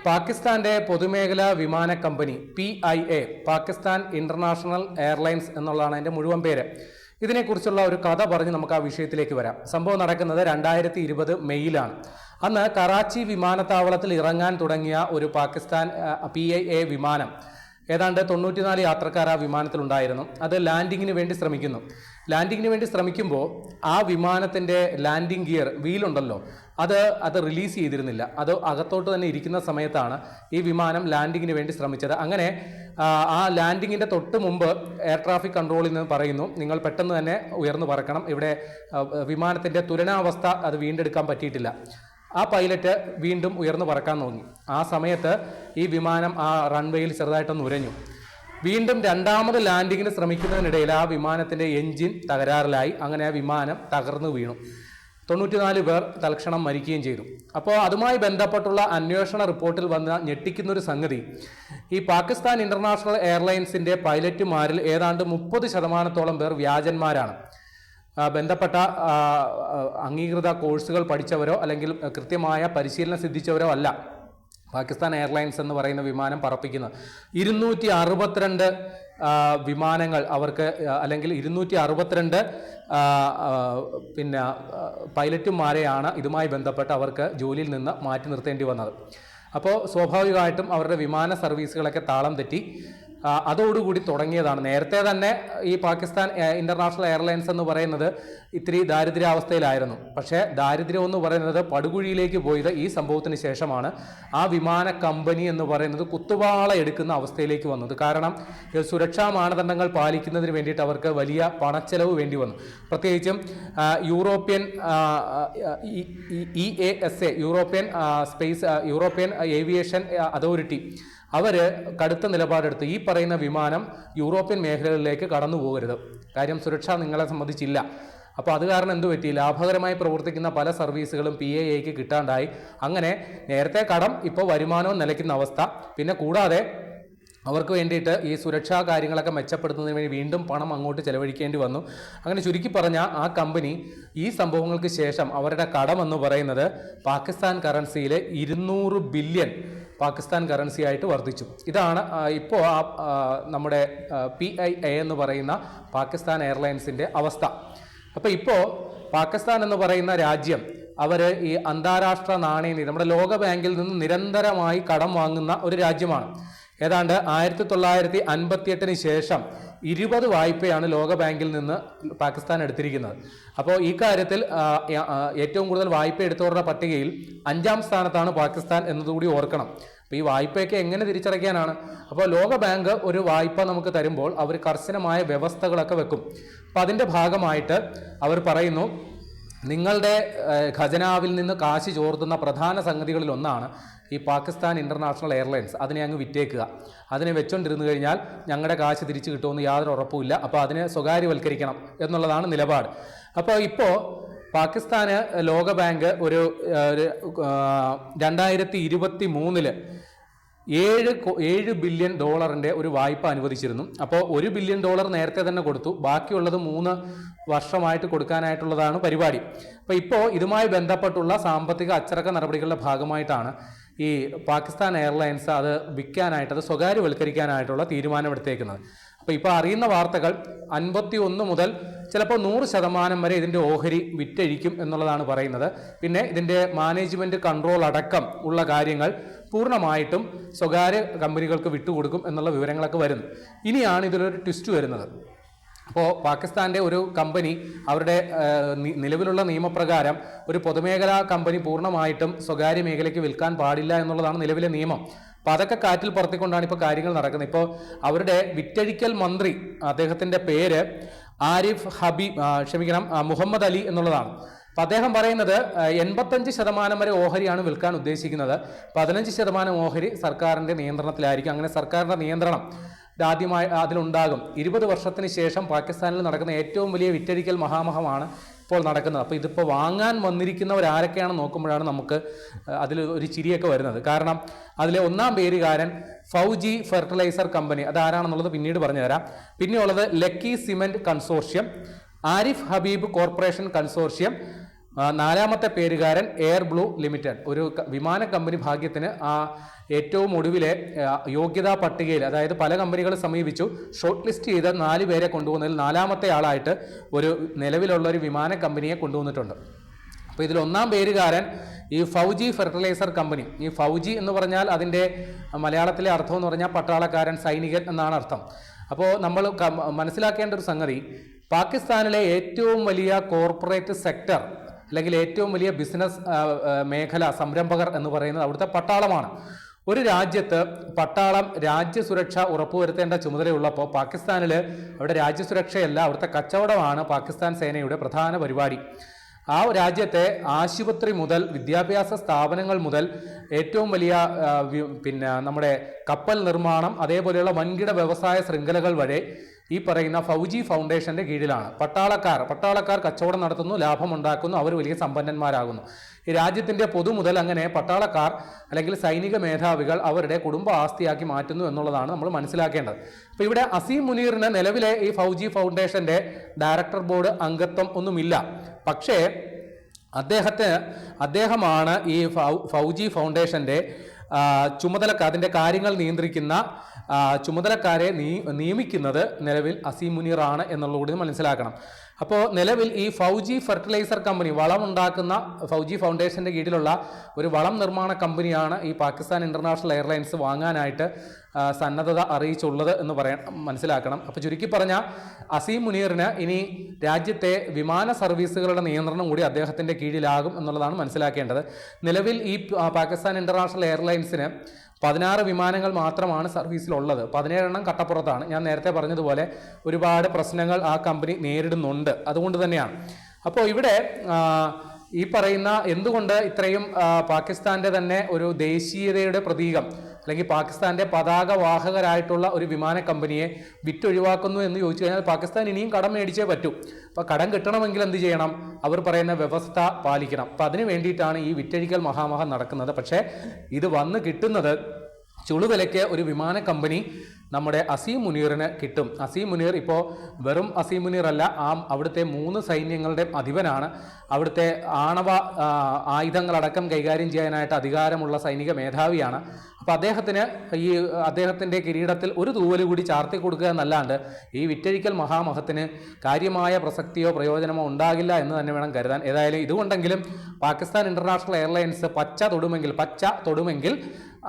പാകിസ്ഥാന്റെ പൊതുമേഖലാ വിമാന company PIA Pakistan international airlines എന്നുള്ളതാണ് അതിന്റെ മുഴുവൻ പേര്. ഇതിനെക്കുറിച്ചുള്ള ഒരു കഥ പറഞ്ഞ് നമുക്ക് ആ വിഷയത്തിലേക്ക് വരാം. സംഭവം നടക്കുന്നത് 2020 മെയ്യിലാണ്. അന്ന് കറാച്ചി വിമാനത്താവളത്തിൽ ഇറങ്ങാൻ തുടങ്ങിയ ഒരു പാകിസ്ഥാൻ PIA വിമാനം ഏതാണ്ട് 94 യാത്രക്കാർ ആ വിമാനത്തിലുണ്ടായിരുന്നു. അത് ലാൻഡിങ്ങിന് വേണ്ടി ശ്രമിക്കുമ്പോൾ ആ വിമാനത്തിൻ്റെ ലാൻഡിംഗ് ഗിയർ വീലുണ്ടല്ലോ അത് റിലീസ് ചെയ്തിരുന്നില്ല. അത് അകത്തോട്ട് തന്നെ ഇരിക്കുന്ന സമയത്താണ് ഈ വിമാനം ലാൻഡിങ്ങിന് വേണ്ടി ശ്രമിച്ചത്. അങ്ങനെ ആ ലാൻഡിങ്ങിൻ്റെ തൊട്ട് മുമ്പ് എയർ ട്രാഫിക് കൺട്രോളിൽ നിന്ന് പറയുന്നു, നിങ്ങൾ പെട്ടെന്ന് തന്നെ ഉയർന്നു പറക്കണം, ഇവിടെ വിമാനത്തിൻ്റെ തുലനാവസ്ഥ അത് വീണ്ടെടുക്കാൻ പറ്റിയിട്ടില്ല. ആ പൈലറ്റ് വീണ്ടും ഉയർന്നു പറക്കാൻ നോക്കി. ആ സമയത്ത് ഈ വിമാനം ആ റൺവേയിൽ ചെറുതായിട്ടൊന്ന് ഉരഞ്ഞു. വീണ്ടും രണ്ടാമത് ലാൻഡിങ്ങിന് ശ്രമിക്കുന്നതിനിടയിൽ ആ വിമാനത്തിൻ്റെ എൻജിൻ തകരാറിലായി. അങ്ങനെ ആ വിമാനം തകർന്നു വീണു. 94 പേർ തൽക്ഷണം മരിക്കുകയും ചെയ്തു. അപ്പോൾ അതുമായി ബന്ധപ്പെട്ടുള്ള അന്വേഷണ റിപ്പോർട്ടിൽ വന്ന ഞെട്ടിക്കുന്നൊരു സംഗതി, ഈ പാകിസ്ഥാൻ ഇന്റർനാഷണൽ എയർലൈൻസിൻ്റെ പൈലറ്റുമാരിൽ ഏതാണ്ട് 30% പേർ വ്യാജന്മാരാണ്. ബന്ധപ്പെട്ട അംഗീകൃത കോഴ്സുകൾ പഠിച്ചവരോ അല്ലെങ്കിൽ കൃത്യമായ പരിശീലനം സിദ്ധിച്ചവരോ അല്ല പാകിസ്ഥാൻ എയർലൈൻസ് എന്ന് പറയുന്ന വിമാനം പറപ്പിക്കുന്നത്. 262 വിമാനങ്ങൾ അവർക്ക് അല്ലെങ്കിൽ 262 പൈലറ്റുമാരെയാണ് ഇതുമായി ബന്ധപ്പെട്ട് അവർക്ക് ജോലിയിൽ നിന്ന് മാറ്റി നിർത്തേണ്ടി വന്നത്. അപ്പോൾ സ്വാഭാവികമായിട്ടും അവരുടെ വിമാന സർവീസുകളൊക്കെ താളം തെറ്റി. അതോടുകൂടി തുടങ്ങിയതാണ്. നേരത്തെ തന്നെ ഈ പാകിസ്ഥാൻ ഇന്റർനാഷണൽ എയർലൈൻസ് എന്ന് പറയുന്നത് ഇത്തിരി ദാരിദ്ര്യാവസ്ഥയിലായിരുന്നു. പക്ഷേ ദാരിദ്ര്യം എന്ന് പറയുന്നത് പടുകുഴിയിലേക്ക് പോയത് ഈ സംഭവത്തിന് ശേഷമാണ്. ആ വിമാന കമ്പനി എന്ന് പറയുന്നത് കുത്തുവാള എടുക്കുന്ന അവസ്ഥയിലേക്ക് വന്നത്. കാരണം സുരക്ഷാ മാനദണ്ഡങ്ങൾ പാലിക്കുന്നതിന് വേണ്ടിയിട്ട് അവർക്ക് വലിയ പണച്ചെലവ് വേണ്ടി വന്നു. പ്രത്യേകിച്ചും European EASA European aviation authority അവർ കടുത്ത നിലപാടെടുത്ത് ഈ പറയുന്ന വിമാനം യൂറോപ്യൻ മേഖലകളിലേക്ക് കടന്നു പോകരുത്, കാര്യം സുരക്ഷ നിങ്ങളെ സംബന്ധിച്ചില്ല. അപ്പോൾ അത് കാരണം എന്തു പറ്റി, ലാഭകരമായി പ്രവർത്തിക്കുന്ന പല സർവീസുകളും PIAക്ക് കിട്ടാണ്ടായി. അങ്ങനെ നേരത്തെ കടം ഇപ്പോൾ വരുമാനവും നിലയ്ക്കുന്ന അവസ്ഥ. പിന്നെ കൂടാതെ അവർക്ക് വേണ്ടിയിട്ട് ഈ സുരക്ഷാ കാര്യങ്ങളൊക്കെ മെച്ചപ്പെടുത്തുന്നതിന് വേണ്ടി വീണ്ടും പണം അങ്ങോട്ട് ചെലവഴിക്കേണ്ടി വന്നു. അങ്ങനെ ചുരുക്കി പറഞ്ഞാൽ ആ കമ്പനി ഈ സംഭവങ്ങൾക്ക് ശേഷം അവരുടെ കടമെന്ന് പറയുന്നത് പാകിസ്ഥാൻ കറൻസിയിലെ 200 ബില്യൺ പാകിസ്ഥാൻ കറൻസി ആയിട്ട് വർദ്ധിച്ചു. ഇതാണ് ഇപ്പോൾ നമ്മുടെ PIA എന്ന് പറയുന്ന പാകിസ്ഥാൻ എയർലൈൻസിൻ്റെ അവസ്ഥ. അപ്പോൾ ഇപ്പോൾ പാകിസ്ഥാൻ എന്ന് പറയുന്ന രാജ്യം അവർ ഈ അന്താരാഷ്ട്ര നാണയനിധി നമ്മുടെ ലോക ബാങ്കിൽ നിന്ന് നിരന്തരമായി കടം വാങ്ങുന്ന ഒരു രാജ്യമാണ്. ഏതാണ്ട് 1958 ശേഷം 20 വായ്പയാണ് ലോക ബാങ്കിൽ നിന്ന് പാകിസ്ഥാൻ എടുത്തിരിക്കുന്നത്. അപ്പോൾ ഈ കാര്യത്തിൽ ഏറ്റവും കൂടുതൽ വായ്പ എടുത്തവരുടെ പട്ടികയിൽ 5ാം സ്ഥാനത്താണ് പാകിസ്ഥാൻ എന്നതുകൂടി ഓർക്കണം. അപ്പോൾ ഈ വായ്പയൊക്കെ എങ്ങനെ തിരിച്ചടയ്ക്കാനാണ്? അപ്പോൾ ലോക ബാങ്ക് ഒരു വായ്പ നമുക്ക് തരുമ്പോൾ അവർ കർശനമായ വ്യവസ്ഥകളൊക്കെ വെക്കും. അപ്പം അതിൻ്റെ ഭാഗമായിട്ട് അവർ പറയുന്നു, നിങ്ങളുടെ ഖജനാവിൽ നിന്ന് കാശ് ചോർത്തുന്ന പ്രധാന സംഗതികളിൽ ഒന്നാണ് ഈ പാകിസ്ഥാൻ ഇന്റർനാഷണൽ എയർലൈൻസ്. അതിനെ അങ്ങ് വിറ്റേക്കുക. അതിനെ വെച്ചോണ്ടിരുന്നു കഴിഞ്ഞാൽ ഞങ്ങളുടെ കാശ് തിരിച്ചു കിട്ടുമെന്ന് യാതൊരു ഉറപ്പുമില്ല. അപ്പോൾ അതിനെ സ്വകാര്യവൽക്കരിക്കണം എന്നുള്ളതാണ് നിലപാട്. അപ്പോൾ ഇപ്പോൾ പാകിസ്ഥാന് ലോക ബാങ്ക് ഒരു 2023 $7 ബില്യൺ ഒരു വായ്പ അനുവദിച്ചിരുന്നു. അപ്പോൾ $1 ബില്യൺ നേരത്തെ തന്നെ കൊടുത്തു. ബാക്കിയുള്ളത് 3 വർഷമായിട്ട് കൊടുക്കാനായിട്ടുള്ളതാണ് പരിപാടി. അപ്പോൾ ഇപ്പോൾ ഇതുമായി ബന്ധപ്പെട്ടുള്ള സാമ്പത്തിക അച്ചടക്ക നടപടികളുടെ ഭാഗമായിട്ടാണ് ഈ പാകിസ്ഥാൻ എയർലൈൻസ് അത് വിൽക്കാനായിട്ട്, അത് സ്വകാര്യവൽക്കരിക്കാനായിട്ടുള്ള തീരുമാനമെടുത്തേക്കുന്നത്. അപ്പോൾ ഇപ്പോൾ അറിയുന്ന വാർത്തകൾ 51 മുതൽ ചിലപ്പോൾ 100% വരെ ഇതിൻ്റെ ഓഹരി വിറ്റഴിക്കും എന്നുള്ളതാണ് പറയുന്നത്. പിന്നെ ഇതിൻ്റെ മാനേജ്മെൻറ്റ് കൺട്രോൾ അടക്കം ഉള്ള കാര്യങ്ങൾ പൂർണ്ണമായിട്ടും സ്വകാര്യ കമ്പനികൾക്ക് വിട്ടുകൊടുക്കും എന്നുള്ള വിവരങ്ങളൊക്കെ വരുന്നു. ഇനിയാണ് ഇതിലൊരു ട്വിസ്റ്റ് വരുന്നത്. അപ്പോൾ പാകിസ്ഥാൻ്റെ ഒരു കമ്പനി അവരുടെ നിലവിലുള്ള നിയമപ്രകാരം ഒരു പൊതുമേഖലാ കമ്പനി പൂർണ്ണമായിട്ടും സ്വകാര്യ മേഖലയ്ക്ക് വിൽക്കാൻ പാടില്ല എന്നുള്ളതാണ് നിലവിലെ നിയമം. അപ്പോൾ അതൊക്കെ കാറ്റിൽ പറത്തിക്കൊണ്ടാണ് ഇപ്പോൾ കാര്യങ്ങൾ നടക്കുന്നത്. ഇപ്പോൾ അവരുടെ വിറ്റഴിക്കൽ മന്ത്രി, അദ്ദേഹത്തിൻ്റെ പേര് മുഹമ്മദ് അലി എന്നുള്ളതാണ്. അപ്പം അദ്ദേഹം പറയുന്നത് 85% വരെ ഓഹരിയാണ് വിൽക്കാൻ ഉദ്ദേശിക്കുന്നത്. 15% ഓഹരി സർക്കാരിൻ്റെ നിയന്ത്രണത്തിലായിരിക്കും. അങ്ങനെ സർക്കാരിൻ്റെ നിയന്ത്രണം ആദ്യമായി അതിലുണ്ടാകും. 20 വർഷത്തിന് ശേഷം പാകിസ്ഥാനിൽ നടക്കുന്ന ഏറ്റവും വലിയ വിറ്റഴിക്കൽ മഹാമഹമാണ് ഇപ്പോൾ നടക്കുന്നത്. അപ്പോൾ ഇതിപ്പോൾ വാങ്ങാൻ വന്നിരിക്കുന്നവരാരൊക്കെയാണെന്ന് നോക്കുമ്പോഴാണ് നമുക്ക് അതിൽ ഒരു ചിരിയൊക്കെ വരുന്നത്. കാരണം അതിലെ 1ാം പേരുകാരൻ ഫൗജി ഫെർട്ടിലൈസർ കമ്പനി, അതാരാണെന്നുള്ളത് പിന്നീട് പറഞ്ഞുതരാം. പിന്നെയുള്ളത് lucky cement consortium, Arif Habib corporation consortium, നാലാമത്തെ പേരുകാരൻ എയർ ബ്ലൂ ലിമിറ്റഡ്. ഒരു വിമാന കമ്പനി ഭാഗ്യത്തിന് ഏറ്റവും ഒടുവിലെ യോഗ്യതാ പട്ടികയിൽ, അതായത് പല കമ്പനികൾ സമീപിച്ചു, ഷോർട്ട് ലിസ്റ്റ് ചെയ്ത് 4 പേരെ കൊണ്ടുവന്നതിൽ നാലാമത്തെ ആളായിട്ട് ഒരു നിലവിലുള്ള ഒരു വിമാന കമ്പനിയെ കൊണ്ടുവന്നിട്ടുണ്ട്. അപ്പോൾ ഇതിൽ ഒന്നാം പേരുകാരൻ ഈ ഫൗജി ഫെർട്ടിലൈസർ കമ്പനി. ഈ ഫൗജി എന്ന് പറഞ്ഞാൽ അതിൻ്റെ മലയാളത്തിലെ അർത്ഥം എന്ന് പറഞ്ഞാൽ പട്ടാളക്കാരൻ, സൈനികൻ എന്നാണ് അർത്ഥം. അപ്പോൾ നമ്മൾ മനസ്സിലാക്കേണ്ട ഒരു സംഗതി, പാകിസ്ഥാനിലെ ഏറ്റവും വലിയ കോർപ്പറേറ്റ് സെക്ടർ അല്ലെങ്കിൽ ഏറ്റവും വലിയ ബിസിനസ് മേഖല, സംരംഭകർ എന്ന് പറയുന്നത് അവിടുത്തെ പട്ടാളമാണ്. ഒരു രാജ്യത്ത് പട്ടാളം രാജ്യസുരക്ഷ ഉറപ്പുവരുത്തേണ്ട ചുമതലയുള്ളപ്പോൾ പാകിസ്ഥാനിൽ അവിടെ രാജ്യസുരക്ഷയല്ല, അവിടുത്തെ കച്ചവടമാണ് പാകിസ്ഥാൻ സേനയുടെ പ്രധാന പരിപാടി. ആ രാജ്യത്തെ ആശുപത്രി മുതൽ വിദ്യാഭ്യാസ സ്ഥാപനങ്ങൾ മുതൽ ഏറ്റവും വലിയ നമ്മുടെ കപ്പൽ നിർമ്മാണം, അതേപോലെയുള്ള വൻകിട വ്യവസായ ശൃംഖലകൾ വരെ ഈ പറയുന്ന ഫൗജി ഫൗണ്ടേഷന്റെ കീഴിലാണ്. പട്ടാളക്കാർ കച്ചവടം നടത്തുന്നു, ലാഭമുണ്ടാക്കുന്നു, അവർ വലിയ സമ്പന്നന്മാരാകുന്നു. ഈ രാജ്യത്തിന്റെ പൊതുമുതൽ അങ്ങനെ പട്ടാളക്കാർ അല്ലെങ്കിൽ സൈനിക മേധാവികൾ അവരുടെ കുടുംബ ആസ്തിയാക്കി മാറ്റുന്നു എന്നുള്ളതാണ് നമ്മൾ മനസ്സിലാക്കേണ്ടത്. അപ്പോൾ ഇവിടെ അസീം മുനീറിന് നിലവിലെ ഈ ഫൗജി ഫൗണ്ടേഷന്റെ ഡയറക്ടർ ബോർഡ് അംഗത്വം ഒന്നുമില്ല. പക്ഷേ അദ്ദേഹമാണ് ഈ ഫൗജി ഫൗണ്ടേഷന്റെ അതിൻ്റെ കാര്യങ്ങൾ നിയന്ത്രിക്കുന്ന ചുമതലക്കാരെ നിയമിക്കുന്നത് നിലവിൽ അസീം മുനീർ ആണ് എന്നുള്ളത് മനസ്സിലാക്കണം. അപ്പോൾ നിലവിൽ ഈ ഫൗജി ഫെർട്ടിലൈസർ കമ്പനി, വളമുണ്ടാക്കുന്ന ഫൗജി ഫൗണ്ടേഷന്റെ കീഴിലുള്ള ഒരു വളം നിർമ്മാണ കമ്പനിയാണ് ഈ പാകിസ്ഥാൻ ഇന്റർനാഷണൽ എയർലൈൻസ് വാങ്ങാനായിട്ട് സന്നദ്ധത അറിയിച്ചുള്ളത് എന്ന് മനസ്സിലാക്കണം. അപ്പോൾ ചുരുക്കി പറഞ്ഞാൽ അസീം മുനീറിന് ഇനി രാജ്യത്തെ വിമാന സർവീസുകളുടെ നിയന്ത്രണം കൂടി അദ്ദേഹത്തിന്റെ കീഴിലാകും എന്നുള്ളതാണ് മനസ്സിലാക്കേണ്ടത്. നിലവിൽ ഈ പാകിസ്ഥാൻ ഇന്റർനാഷണൽ എയർലൈൻസിന് 16 വിമാനങ്ങൾ മാത്രമാണ് സർവീസിലുള്ളത്. 17 എണ്ണം കട്ടപ്പുറത്താണ്. ഞാൻ നേരത്തെ പറഞ്ഞതുപോലെ ഒരുപാട് പ്രശ്നങ്ങൾ ആ കമ്പനി നേരിടുന്നുണ്ട്. അതുകൊണ്ട് തന്നെയാണ്. അപ്പോൾ ഇവിടെ ഈ പറയുന്ന എന്തുകൊണ്ട് ഇത്രയും പാകിസ്ഥാന്റെ തന്നെ ഒരു ദേശീയതയുടെ പ്രതീകം അല്ലെങ്കിൽ പാകിസ്ഥാന്റെ പതാകവാഹകരായിട്ടുള്ള ഒരു വിമാന കമ്പനിയെ വിറ്റൊഴിവാക്കുന്നു എന്ന് ചോദിച്ചു കഴിഞ്ഞാൽ പാകിസ്ഥാൻ ഇനിയും കടം മേടിച്ചേ പറ്റൂ. അപ്പോൾ കടം കിട്ടണമെങ്കിൽ എന്ത് ചെയ്യണം? അവർ പറയുന്ന വ്യവസ്ഥ പാലിക്കണം. അപ്പം അതിനു വേണ്ടിയിട്ടാണ് ഈ വിറ്റഴിക്കൽ മഹാമഹം നടക്കുന്നത്. പക്ഷേ ഇത് വന്ന് കിട്ടുന്നത് ചുളുവിലയ്ക്ക് ഒരു വിമാന കമ്പനി നമ്മുടെ അസീം മുനീറിന് കിട്ടും. അസീം മുനീർ ഇപ്പോൾ വെറും അസീം മുനീർ അല്ല, അവിടുത്തെ 3 സൈന്യങ്ങളുടെ അധിപനാണ്. അവിടുത്തെ ആണവ ആയുധങ്ങളടക്കം കൈകാര്യം ചെയ്യാനായിട്ട് അധികാരമുള്ള സൈനിക മേധാവിയാണ്. അപ്പോൾ അദ്ദേഹത്തിൻ്റെ കിരീടത്തിൽ ഒരു തൂവല് കൂടി ചാർത്തി കൊടുക്കുക എന്നല്ലാണ്ട് ഈ വിറ്റഴിക്കൽ മഹാമഹത്തിന് കാര്യമായ പ്രസക്തിയോ പ്രയോജനമോ ഉണ്ടാകില്ല എന്ന് തന്നെ വേണം കരുതാൻ. ഏതായാലും ഇതുകൊണ്ടെങ്കിലും പാകിസ്ഥാൻ ഇന്റർനാഷണൽ എയർലൈൻസ് പച്ച തൊടുമെങ്കിൽ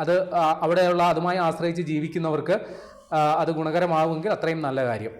അത് അവിടെയുള്ള അതുമായി ആശ്രയിച്ച് ജീവിക്കുന്നവർക്ക് അത് ഗുണകരമാവുമെങ്കിൽ അത്രയും നല്ല കാര്യം.